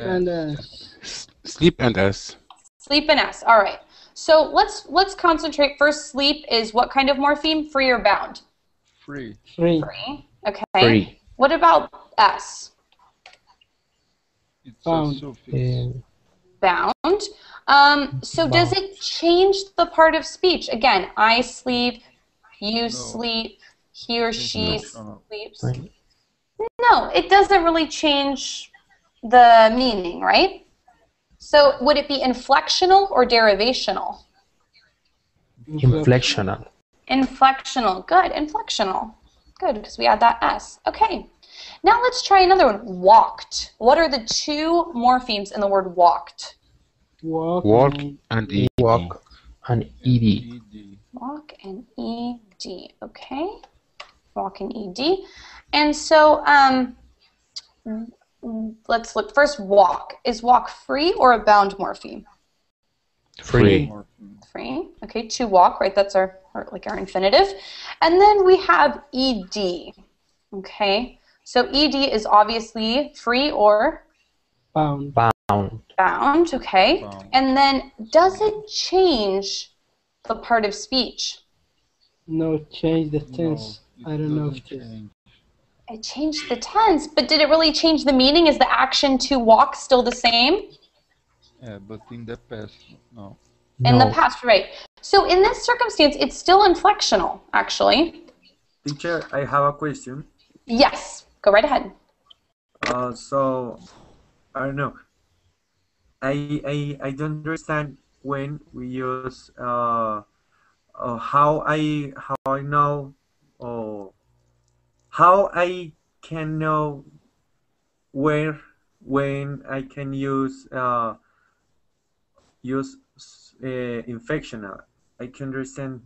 and s. Sleep and s. Sleep and s. All right. So let's concentrate. First, sleep is what kind of morpheme? Free or bound? Free. Free. Free. Okay. Free. What about s? It's Bound. a suffix. Bound. So does it change the part of speech? Again, I sleep, you sleep, he or she sleeps. No, it doesn't really change the meaning, right? So would it be inflectional or derivational? Inflectional. Inflectional. Good. Inflectional. Good, because we had that S. Okay. Now let's try another one. Walked. What are the two morphemes in the word walked? Walk. Walk and ed. Walk and ed. Walk and ed. Okay. walking ED. And so let's look first. Walk. Is walk free or a bound morpheme? Free. Free. Okay, to walk, right? That's our infinitive. And then we have ed. Okay, so ed is obviously free or Bound. bound. Okay, Bound. and then does it change the part of speech? No, change the tense. No, I don't know if doesn't this. change. It changed the tense, but did it really change the meaning? Is the action to walk still the same? Yeah, but in the past, no. In the past, right. So in this circumstance, it's still inflectional, actually. Teacher, I have a question. Yes, go right ahead. So I don't know. I don't understand when we use how I know or how I can know where when I can use inflectional. I can understand.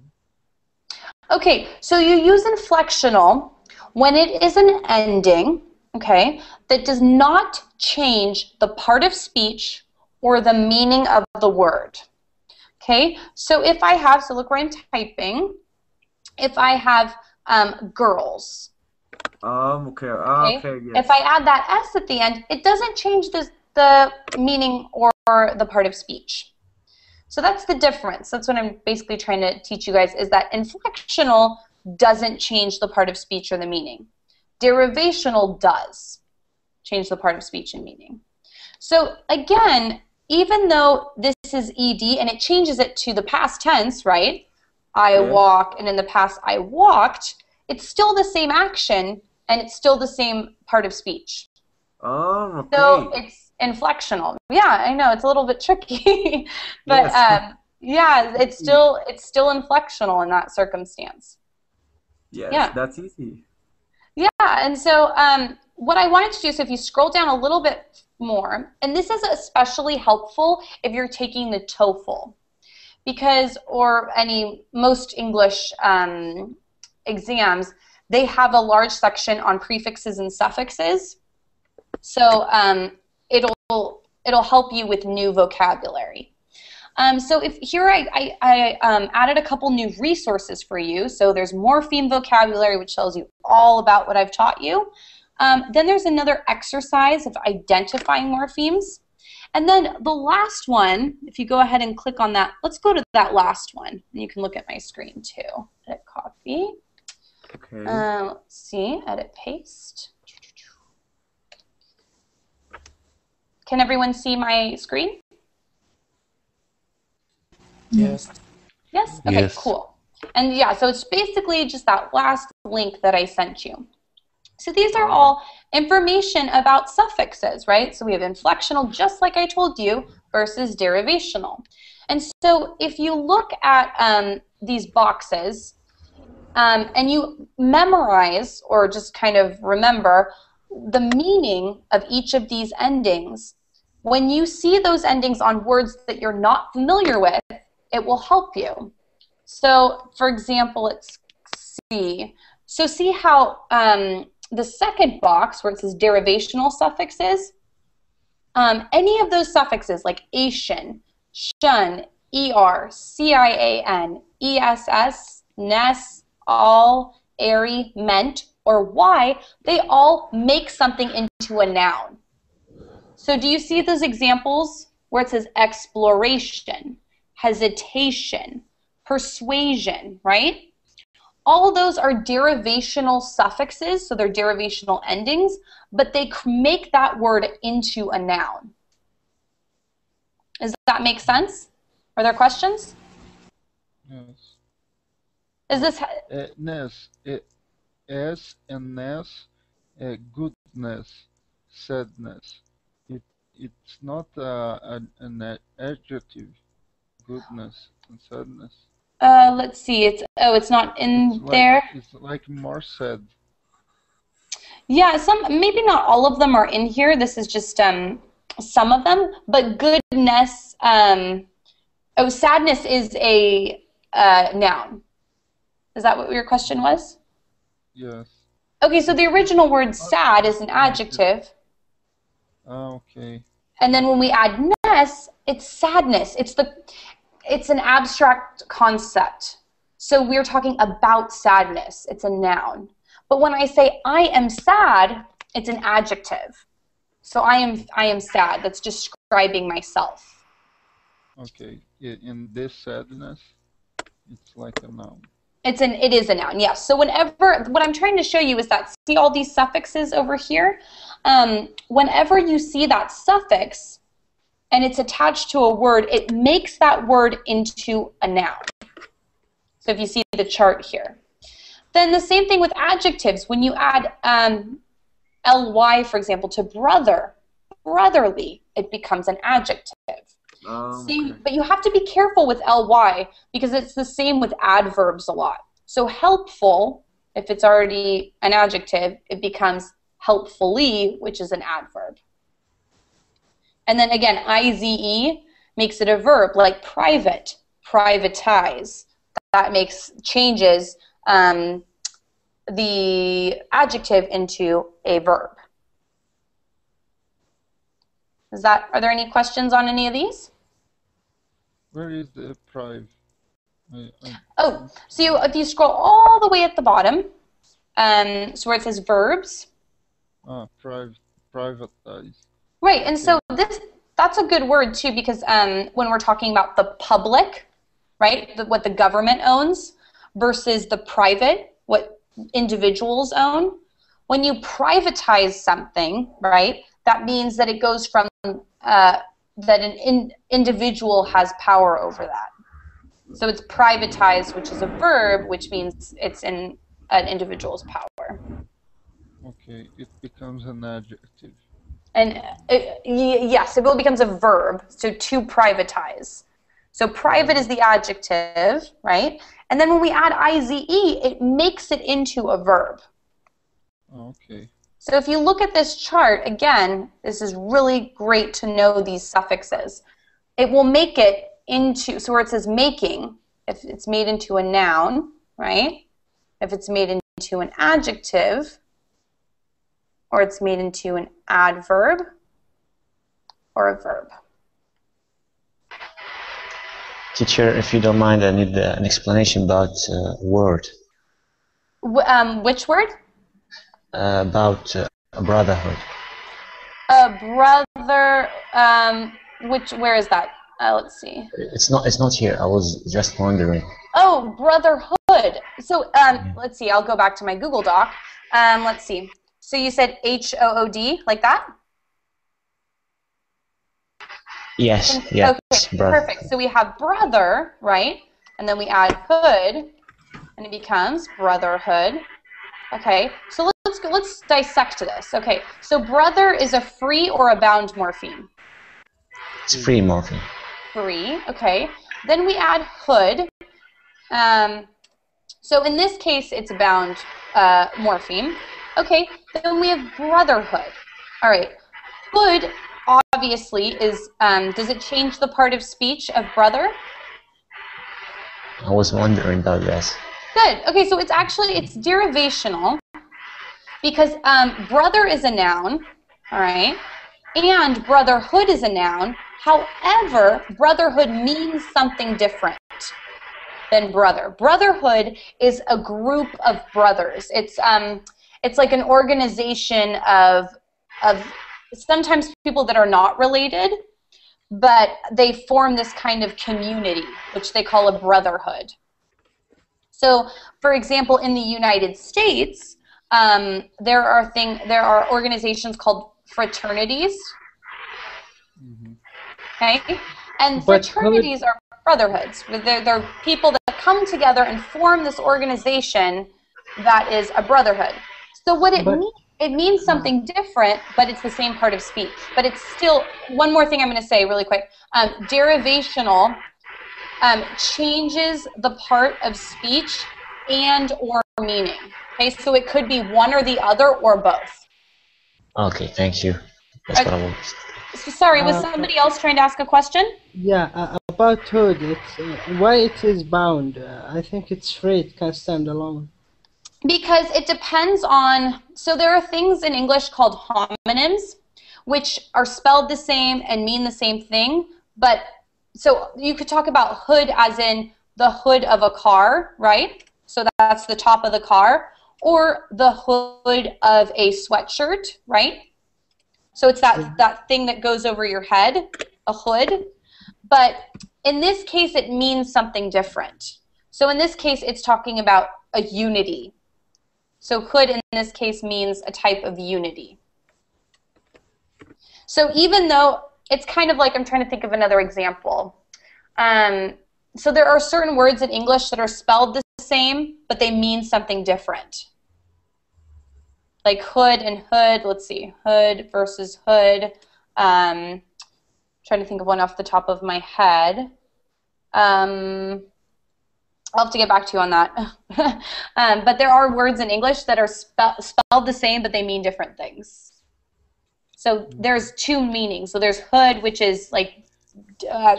Okay, so you use inflectional when it is an ending, okay, that does not change the part of speech or the meaning of the word. Okay, so if I have, so look where I'm typing, if I have girls. Okay. Okay. Okay. Yes. If I add that S at the end, it doesn't change the meaning or the part of speech. So that's the difference. That's what I'm basically trying to teach you guys, is that inflectional doesn't change the part of speech or the meaning. Derivational does change the part of speech and meaning. So again, even though this is ed and it changes it to the past tense, right? I walk, and in the past I walked, it's still the same action and it's still the same part of speach. Okay. So it's inflectional. Yeah, I know it's a little bit tricky, but Yes. yeah, it's still inflectional in that circumstance. Yes, Yeah. that's easy. Yeah, and so what I wanted to do, so if you scroll down a little bit more, and this is especially helpful if you're taking the TOEFL, because, or most English exams, they have a large section on prefixes and suffixes. So it'll help you with new vocabulary. So if here I added a couple new resources for you. So there's Morpheme Vocabulary, which tells you all about what I've taught you. Then there's another exercise of identifying morphemes. And then the last one, if you go ahead and click on that, let's go to that last one. And you can look at my screen too. Edit copy. Okay. Let's see, edit paste. Can everyone see my screen? Yes. Yes? Okay, Yes. cool. And yeah, so it's basically just that last link that I sent you. So these are all information about suffixes, right? So we have inflectional, just like I told you, versus derivational. And so if you look at these boxes and you memorize or just kind of remember the meaning of each of these endings, when you see those endings on words that you're not familiar with, it will help you. So, for example, let's see. So see how the second box where it says derivational suffixes, any of those suffixes like ation, shun, er, cian, ess, ness, all, airy, meant, or y, they all make something into a noun. So do you see those examples where it says exploration, hesitation, persuasion, right? All those are derivational suffixes, so they're derivational endings, but they make that word into a noun. Does that make sense? Are there questions? Yes. Is this... Ness, S and ness, goodness, sadness. It's not an adjective, goodness and sadness. let's see. It's not in there. It's like more sad. Yeah, maybe not all of them are in here. This is just some of them. But goodness, sadness is a noun. Is that what your question was? Yes. Okay, so the original word sad is an adjective. Okay. And then when we add ness, it's sadness. It's an abstract concept. So we're talking about sadness. It's a noun. But when I say I am sad, it's an adjective. So I am sad. That's describing myself. Okay. In this sadness, it's like a noun. It is a noun, yes. So whenever, what I'm trying to show you is that, see all these suffixes over here? Whenever you see that suffix and it's attached to a word, it makes that word into a noun. So if you see the chart here. Then the same thing with adjectives. When you add ly, for example, to brother, brotherly, it becomes an adjective. See, but you have to be careful with ly because it's the same with adverbs a lot. So helpful, if it's already an adjective, it becomes helpfully, which is an adverb. And then again, ize makes it a verb, like private, privatize. That changes the adjective into a verb. Are there any questions on any of these? Where is the prive? Oh, so if you scroll all the way at the bottom, so where it says verbs. Privatize. Right, and so that's a good word too, because when we're talking about the public, right, what the government owns versus the private, what individuals own. When you privatize something, right, that means that it goes from that an individual has power over that. So it's privatized, which is a verb, which means it's in an individual's power. Okay, it becomes an adjective. And yes, it becomes a verb, so to privatize. So private is the adjective, right? And then when we add ize, it makes it into a verb. Okay. So if you look at this chart, again, this is really great to know these suffixes. It will make it into, so where it says making, if it's made into a noun, right? If it's made into an adjective, or it's made into an adverb, or a verb. Teacher, if you don't mind, I need an explanation about word. Which word? About brotherhood. Brother. Where is that? Let's see. It's not here. I was just wondering. Oh, brotherhood. So let's see. I'll go back to my Google Doc. Let's see. So you said HOOD, like that? Yes. Yes. Okay. Perfect. So we have brother, right? And then we add hood, and it becomes brotherhood. Okay. So let's dissect this. Okay. So brother is a free or a bound morpheme? It's free morpheme. Free. Okay. Then we add hood. So in this case, it's a bound morpheme. Okay. Then we have brotherhood. All right. Hood obviously is. Does it change the part of speech of brother? I was wondering about this. Good. Okay, so it's derivational because brother is a noun, all right, and brotherhood is a noun. However, brotherhood means something different than brother. Brotherhood is a group of brothers. It's like an organization of sometimes people that are not related, but they form this kind of community, which they call a brotherhood. So, for example, in the United States, there are organizations called fraternities. Mm-hmm. Okay, and fraternities are brotherhoods. They're people that come together and form this organization that is a brotherhood. So what it means something different, but it's the same part of speech. But it's still, one more thing I'm going to say really quick. Derivational changes the part of speech and or meaning. Okay, so it could be one or the other or both. Okay, thank you. That's what I want. So sorry, was somebody else trying to ask a question? Yeah, about hood, it's why it is bound. I think it's free, it can stand alone. Because it depends on, so there are things in English called homonyms, which are spelled the same and mean the same thing, but so you could talk about hood as in the hood of a car, right? So that's the top of the car, or the hood of a sweatshirt, right? So it's that thing that goes over your head, a hood. But in this case, it means something different. So in this case, it's talking about a unity. So hood in this case means a type of unity. So even though it's kind of like, I'm trying to think of another example. So there are certain words in English that are spelled the same, but they mean something different. Like hood and hood, let's see, hood versus hood. Trying to think of one off the top of my head. I'll have to get back to you on that. But there are words in English that are spelled the same, but they mean different things. So there's two meanings. So there's hood, which is like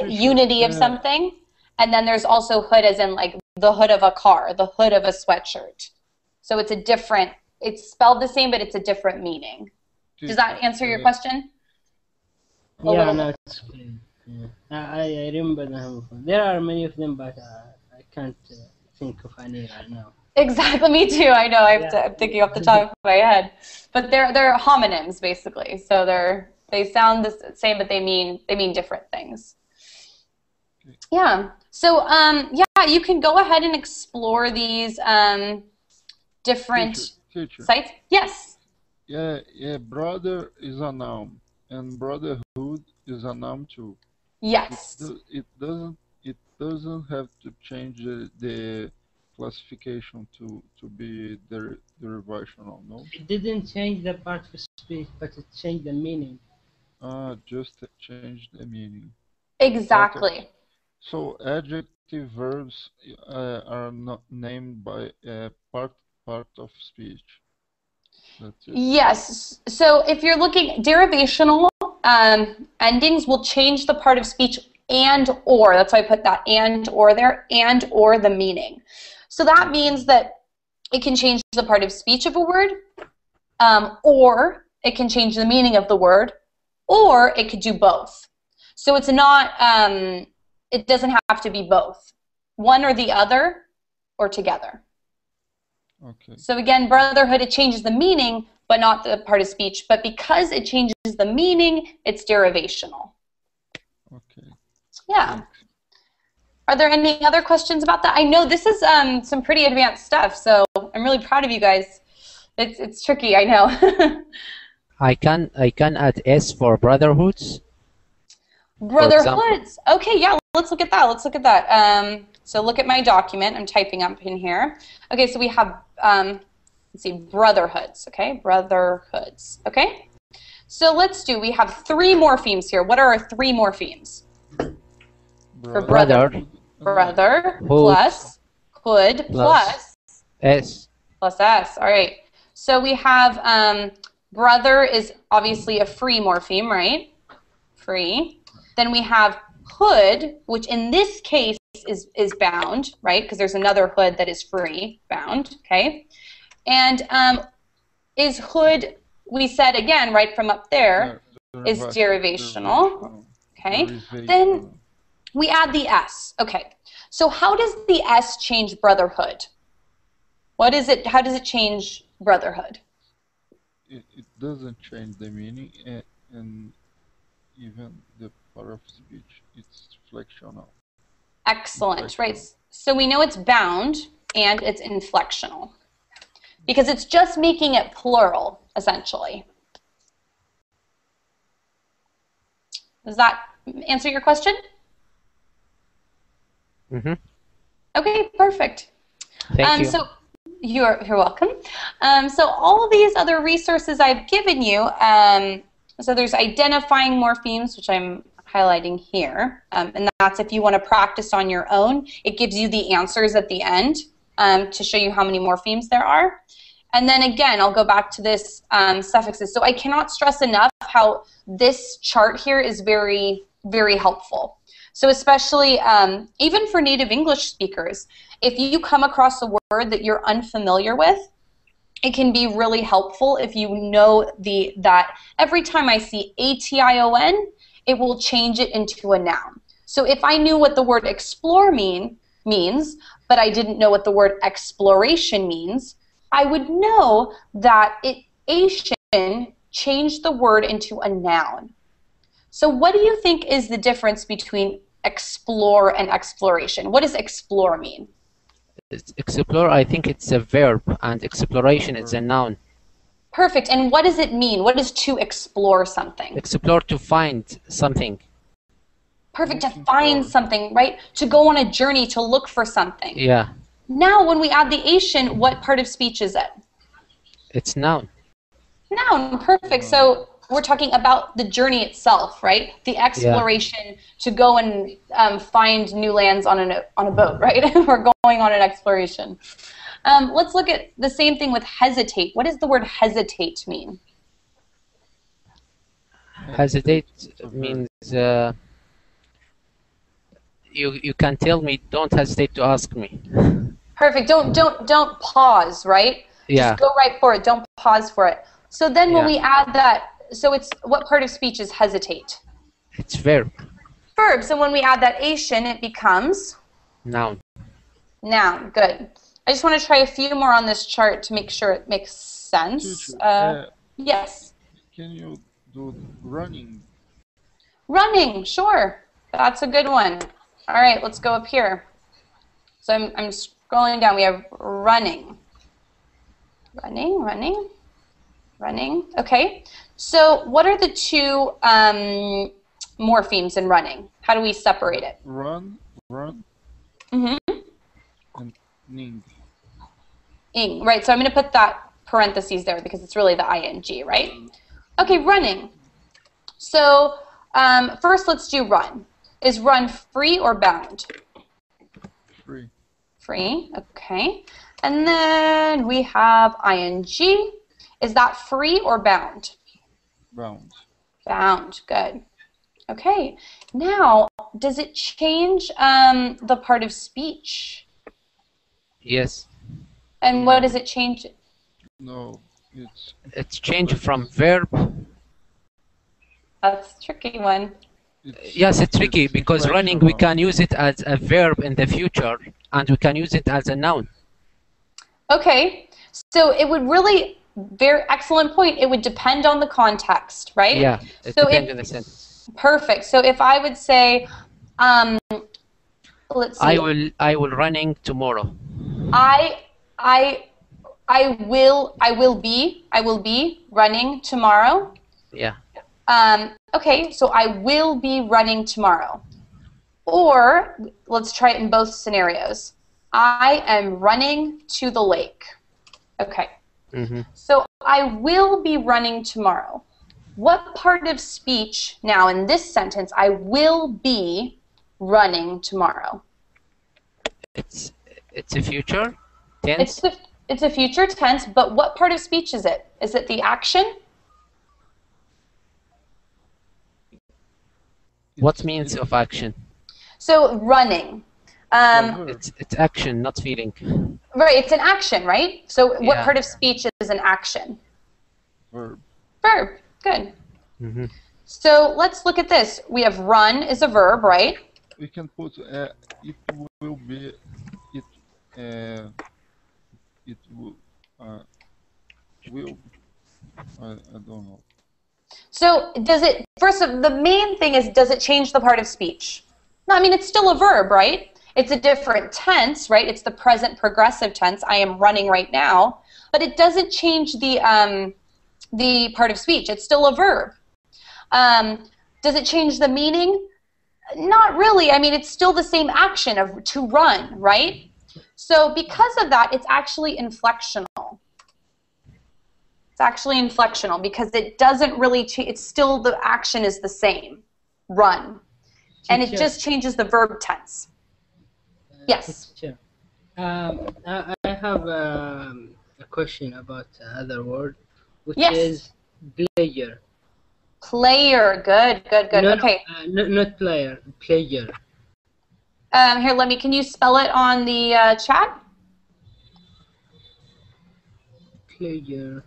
unity of something, and then there's also hood as in like the hood of a car, the hood of a sweatshirt. So it's a different, it's spelled the same, but it's a different meaning. Does that answer your question? Yeah, no, it's clear. Yeah. I remember them. There are many of them, but I can't think of any right now. Exactly, me too. I know. I'm thinking off the top of my head, but they're homonyms basically. So they sound the same, but they mean different things. Yeah. So yeah, you can go ahead and explore these different sites. Yes. Yeah. Brother is a noun, and brotherhood is a noun too. Yes. It doesn't have to change the classification to be derivational, no? It didn't change the part of speech, but it changed the meaning. Just change the meaning. Exactly. Okay. So adjective verbs are not named by part of speech. That's it. Yes. So if you're looking, derivational endings will change the part of speech and or. That's why I put that and or there, and or the meaning. So that means that it can change the part of speech of a word, or it can change the meaning of the word, or it could do both. So it's not, it doesn't have to be both. One or the other, or together. Okay. So again, brotherhood, it changes the meaning, but not the part of speech. But because it changes the meaning, it's derivational. Okay. Yeah. Thanks. Are there any other questions about that? I know this is some pretty advanced stuff, so I'm really proud of you guys. It's tricky, I know. I can add S for brotherhoods. Brotherhoods. Okay, yeah, let's look at that. Let's look at that. So look at my document. I'm typing up in here. Okay, so we have, let's see, brotherhoods. Okay, brotherhoods. Okay, so we have 3 morphemes here. What are our 3 morphemes? For brother, Hood, plus hood plus S. plus S. All right. So we have brother is obviously a free morpheme, right? Free. Then we have hood, which in this case is bound, right? Because there's another hood that is free, bound, okay? And is hood, we said again, right from up there, is derivational, okay? Then we add the S, okay. So how does the S change brotherhood? What is it, how does it change brotherhood? It doesn't change the meaning and even the part of speech. It's inflectional. Excellent, right. So we know it's bound and it's inflectional because it's just making it plural, essentially. Does that answer your question? Mm-hmm. Okay, perfect. Thank you. So you're welcome. So all of these other resources I've given you, so there's identifying morphemes, which I'm highlighting here, and that's if you want to practice on your own. It gives you the answers at the end to show you how many morphemes there are. And then again, I'll go back to this suffixes. So I cannot stress enough how this chart here is very, very helpful. So especially even for native English speakers, if you come across a word that you're unfamiliar with, it can be really helpful if you know that every time I see A-T-I-O-N, it will change it into a noun. So if I knew what the word explore means, but I didn't know what the word exploration means, I would know that Asian changed the word into a noun. So what do you think is the difference between explore and exploration? What does explore mean? Explore, I think it's a verb, and exploration is a noun. Perfect. And what does it mean? What is to explore something? Explore, to find something. Perfect, to find something, right? To go on a journey, to look for something. Yeah. Now, when we add the Asian, what part of speech is it? It's noun. Noun, perfect. So we're talking about the journey itself, right? The exploration to go and find new lands on a boat, right? We're going on an exploration. Let's look at the same thing with hesitate. What does the word hesitate mean? Hesitate means you can tell me, don't hesitate to ask me. Perfect. Don't pause, right? Yeah. Just go right for it. Don't pause for it. So then when we add that, so it's what part of speech is hesitate? It's verb. Verb. So when we add that Asian, it becomes? Noun. Noun. Good. I just want to try a few more on this chart to make sure it makes sense. Yes. Can you do running? Running. Sure. That's a good one. All right. Let's go up here. So I'm scrolling down. We have running. Running. Okay. So what are the two morphemes in running? How do we separate it? Run. Mm-hmm. And ning. Ing. Right. So I'm going to put that parentheses there because it's really the ing, right? Okay. Running. So first, let's do run. Is run free or bound? Free. Free. Okay. And then we have ing. Is that free or bound? Bound. Bound. Good. Okay. Now, does it change the part of speech? Yes. And what does it change? No, it's changed from verb. That's a tricky one. Yes, it's tricky because running, we can use it as a verb in the future, and we can use it as a noun. Okay. So it would really, very excellent point, it would depend on the context, right? Yeah, it depends on the sentence. Perfect. So if I would say, let's see. I will running tomorrow. I will be running tomorrow. Yeah. Okay, so I will be running tomorrow. Or let's try it in both scenarios. I am running to the lake. Okay. Mm-hmm. So I will be running tomorrow. What part of speech now in this sentence, I will be running tomorrow? It's a future tense. It's a future tense, but what part of speech is it? Is it the action? What means of action? So running. It's action, not feeling. Right, it's an action, right? So what Yeah. part of speech is an action? Verb. Verb. Good. Mm-hmm. So let's look at this. We have run is a verb, right? We can put it will be it will I don't know. So does it, first of the main thing is, does it change the part of speech? No, I mean, it's still a verb, right? It's a different tense, right? It's the present progressive tense. I am running right now. But it doesn't change the part of speech. It's still a verb. Does it change the meaning? Not really. I mean, it's still the same action of to run, right? So because of that, it's actually inflectional. It's actually inflectional because it doesn't really change. It's still, the action is the same, run. And it just changes the verb tense. Yes. I have a question about other word, which Yes. is player. Player. Good. No, Okay. not player. Player. Here, can you spell it on the chat? Player.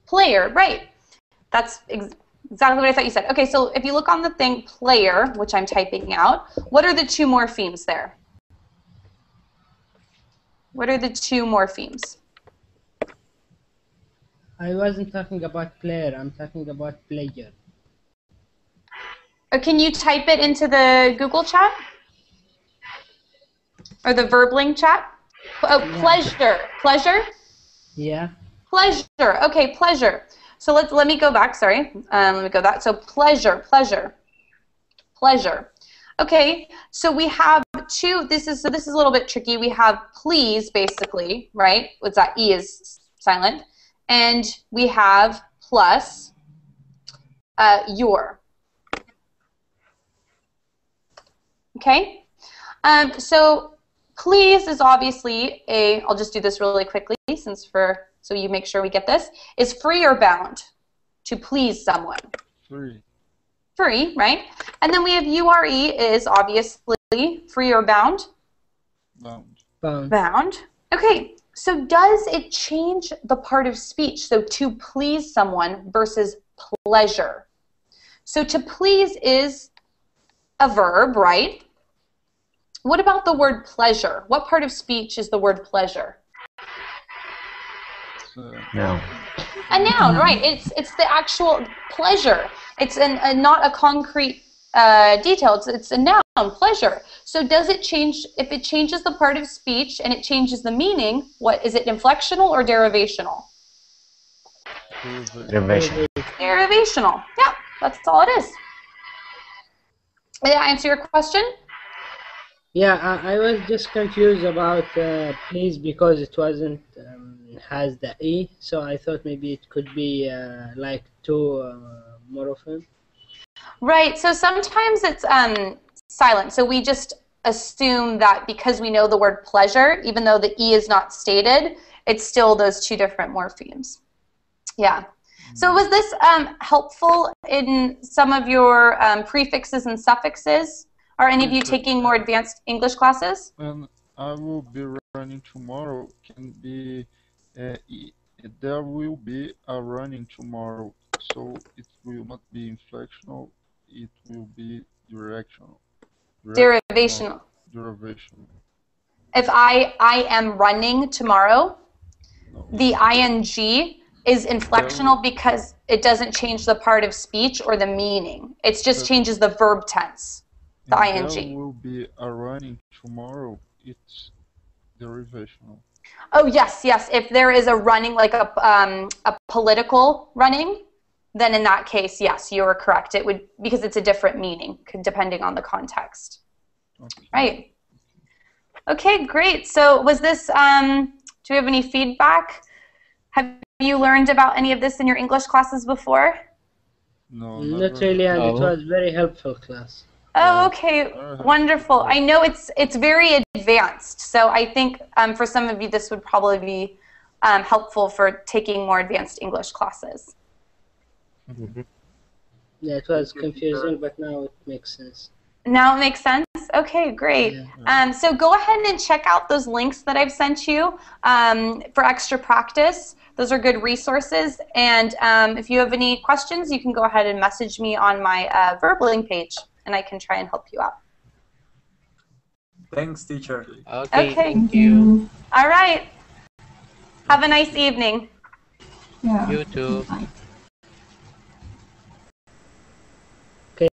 Player, right. That's exactly what I thought you said. Okay, so if you look on the thing, player, which I'm typing out, what are the two morphemes there? What are the two morphemes? I wasn't talking about player, I'm talking about player. Or can you type it into the Google chat? Or the Verbling chat? Oh, yeah. Pleasure. Pleasure? Yeah. Pleasure. Okay, pleasure. So let me go back, sorry. Let me go back. So pleasure, pleasure, pleasure. Okay, so we have two, this is a little bit tricky. We have please, basically, right? What's that? E is silent. And we have plus your. Okay? So please is obviously I'll just do this really quickly so you make sure we get this, is free or bound to please someone? Free. Free, right? And then we have URE is obviously free or bound? Bound. Bound. Bound. Okay, so does it change the part of speech? So to please someone versus pleasure. So to please is a verb, right? What about the word pleasure? What part of speech is the word pleasure? Noun. A noun, right? It's the actual pleasure. It's not a concrete detail. It's a noun, pleasure. So does it change, if it changes the part of speech and it changes the meaning, what is it, inflectional or derivational? Derivation. Derivational. Yeah, that's all it is. Did I answer your question? Yeah, I was just confused about please because it wasn't has the E, so I thought maybe it could be like two morpheme. Right, so sometimes it's silent. So we just assume that because we know the word pleasure, even though the E is not stated, it's still those two different morphemes. Yeah. So was this helpful in some of your prefixes and suffixes? Are any of you taking more advanced English classes? And I will be running tomorrow. Can be there will be a running tomorrow, so it will not be inflectional. It will be directional. Derivational. Derivational. If I am running tomorrow, No. the ing is inflectional because it doesn't change the part of speech or the meaning. It just changes the verb tense. The ing. There will be a running tomorrow. It's derivational. Oh yes, yes. If there is a running, like a political running, then in that case, yes, you are correct. It would, because it's a different meaning depending on the context. Okay. Right. Okay, great. So was this? Do we have any feedback? Have you learned about any of this in your English classes before? No, not really, and it was very helpful class. Oh, okay, wonderful. I know it's very advanced, so I think for some of you this would probably be helpful for taking more advanced English classes. Mm-hmm. Yeah, it was confusing, but now it makes sense. Now it makes sense? Okay, great. Yeah. So go ahead and check out those links that I've sent you for extra practice. Those are good resources. And if you have any questions, you can go ahead and message me on my Verbling page, and I can try and help you out. Thanks, teacher. Okay, thank you. All right. Have a nice evening. Yeah. You too. Bye.